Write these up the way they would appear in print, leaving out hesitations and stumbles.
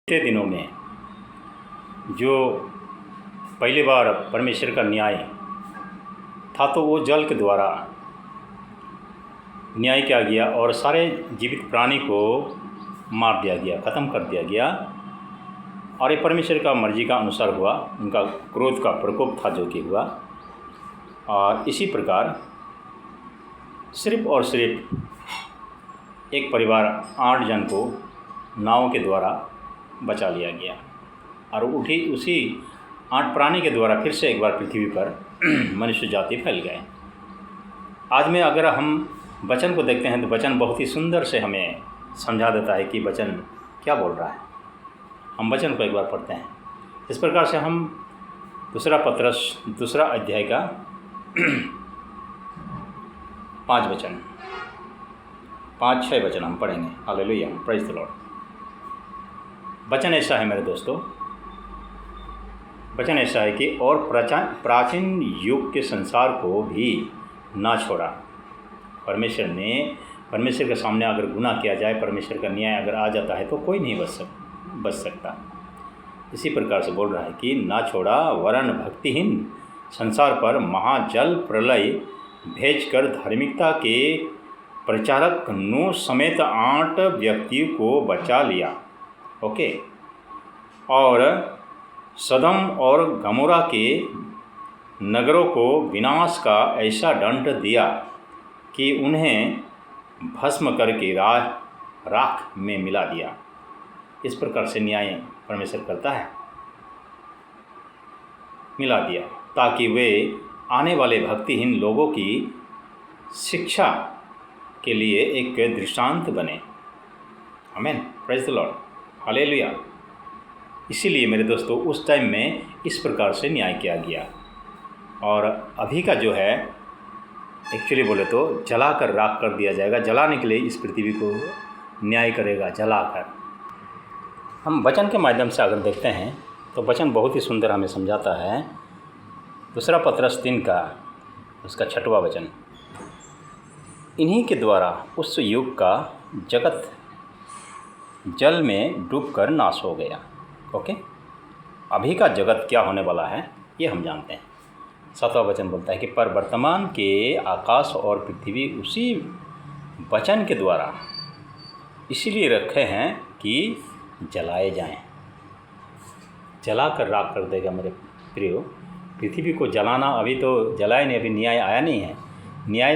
बीते दिनों में जो पहली बार परमेश्वर का न्याय था तो वो जल के द्वारा न्याय किया गया और सारे जीवित प्राणी को मार दिया गया, ख़त्म कर दिया गया। और ये परमेश्वर का मर्जी का अनुसार हुआ, उनका क्रोध का प्रकोप था जो कि हुआ। और इसी प्रकार सिर्फ और सिर्फ एक परिवार 8 जन को नाव के द्वारा बचा लिया गया और उसी 8 प्राणी के द्वारा फिर से एक बार पृथ्वी पर मनुष्य जाति फैल गए। आज में अगर हम वचन को देखते हैं तो वचन बहुत ही सुंदर से हमें समझा देता है कि वचन क्या बोल रहा है। हम वचन को एक बार पढ़ते हैं। इस प्रकार से हम 2 पत्रस 2 अध्याय का 5-6 वचन हम पढ़ेंगे। Hallelujah, praise the Lord. वचन ऐसा है मेरे दोस्तों, वचन ऐसा है कि और प्राचीन युग के संसार को भी ना छोड़ा। परमेश्वर के सामने अगर गुनाह किया जाए, परमेश्वर का न्याय अगर आ जाता है तो कोई नहीं बच सकता। इसी प्रकार से बोल रहा है कि ना छोड़ा वरन भक्तिहीन संसार पर महाजल प्रलय भेजकर धार्मिकता के प्रचारक नूह समेत 8 व्यक्तियों को बचा लिया। ओके। और सदम और गमोरा के नगरों को विनाश का ऐसा दंड दिया कि उन्हें भस्म करके राख में मिला दिया। इस प्रकार से न्याय परमेश्वर करता है, मिला दिया, ताकि वे आने वाले भक्तिहीन लोगों की शिक्षा के लिए एक दृष्टांत बने। आमीन, प्रेज़ द लॉर्ड, हालेलुया। इसीलिए मेरे दोस्तों उस टाइम में इस प्रकार से न्याय किया गया। और अभी का जो है एक्चुअली बोले तो जलाकर राख कर दिया जाएगा। जलाने के लिए इस पृथ्वी को न्याय करेगा, जलाकर। हम वचन के माध्यम से अगर देखते हैं तो वचन बहुत ही सुंदर हमें समझाता है। 2 पत्रस 3 का उसका 6वां वचन, इन्हीं के द्वारा उस युग का जगत जल में डूबकर नाश हो गया। ओके। अभी का जगत क्या होने वाला है ये हम जानते हैं। 7वां वचन बोलता है कि पर वर्तमान के आकाश और पृथ्वी उसी वचन के द्वारा इसीलिए रखे हैं कि जलाए जाएं। जला कर राख कर देगा मेरे प्रियो। पृथ्वी को जलाना अभी तो जलाए नहीं, अभी न्याय आया नहीं है। न्याय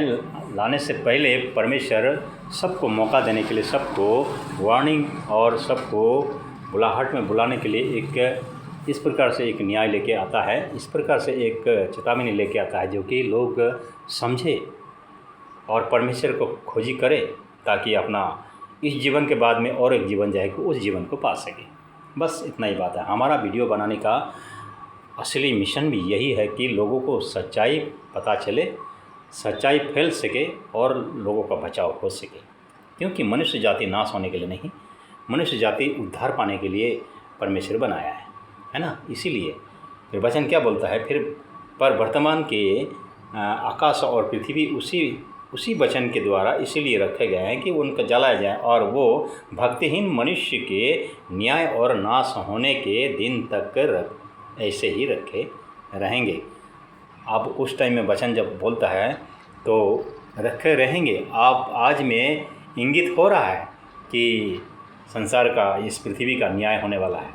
लाने से पहले परमेश्वर सबको मौका देने के लिए, सबको वार्निंग और सबको बुलाहट में बुलाने के लिए इस प्रकार से एक न्याय लेके आता है, इस प्रकार से एक चेतावनी लेके आता है जो कि लोग समझे और परमेश्वर को खोजी करे, ताकि अपना इस जीवन के बाद में और एक जीवन जाए उस जीवन को पा सके। बस इतना ही बात है। हमारा वीडियो बनाने का असली मिशन भी यही है कि लोगों को सच्चाई पता चले, सच्चाई फैल सके और लोगों का बचाव हो सके। क्योंकि मनुष्य जाति नाश होने के लिए नहीं, मनुष्य जाति उद्धार पाने के लिए परमेश्वर बनाया है ना। इसीलिए फिर वचन क्या बोलता है, फिर पर वर्तमान के आकाश और पृथ्वी उसी वचन के द्वारा इसीलिए रखे गए हैं कि उनका जलाया जाए और वो भक्तिहीन मनुष्य के न्याय और नाश होने के दिन तक ऐसे ही रखे रहेंगे। अब उस टाइम में वचन जब बोलता है तो रखे रहेंगे। आप आज में इंगित हो रहा है कि संसार का, इस पृथ्वी का न्याय होने वाला है,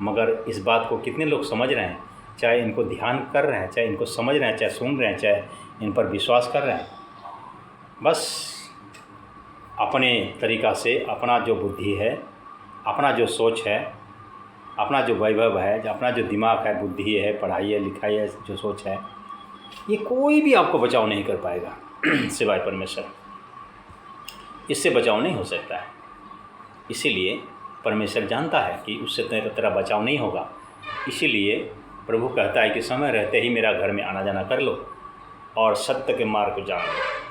मगर इस बात को कितने लोग समझ रहे हैं? चाहे इनको ध्यान कर रहे हैं, चाहे इनको समझ रहे हैं, चाहे सुन रहे हैं, चाहे इन पर विश्वास कर रहे हैं। बस अपने तरीक़ा से अपना जो बुद्धि है, अपना जो सोच है, अपना जो वैभव है, अपना जो दिमाग है, बुद्धि है, पढ़ाई है, लिखाई है, जो सोच है, ये कोई भी आपको बचाव नहीं कर पाएगा सिवाय परमेश्वर। इससे बचाव नहीं हो सकता है। इसीलिए परमेश्वर जानता है कि उससे तेरा बचाव नहीं होगा। इसीलिए प्रभु कहता है कि समय रहते ही मेरा घर में आना जाना कर लो और सत्य के मार्ग को जान लो।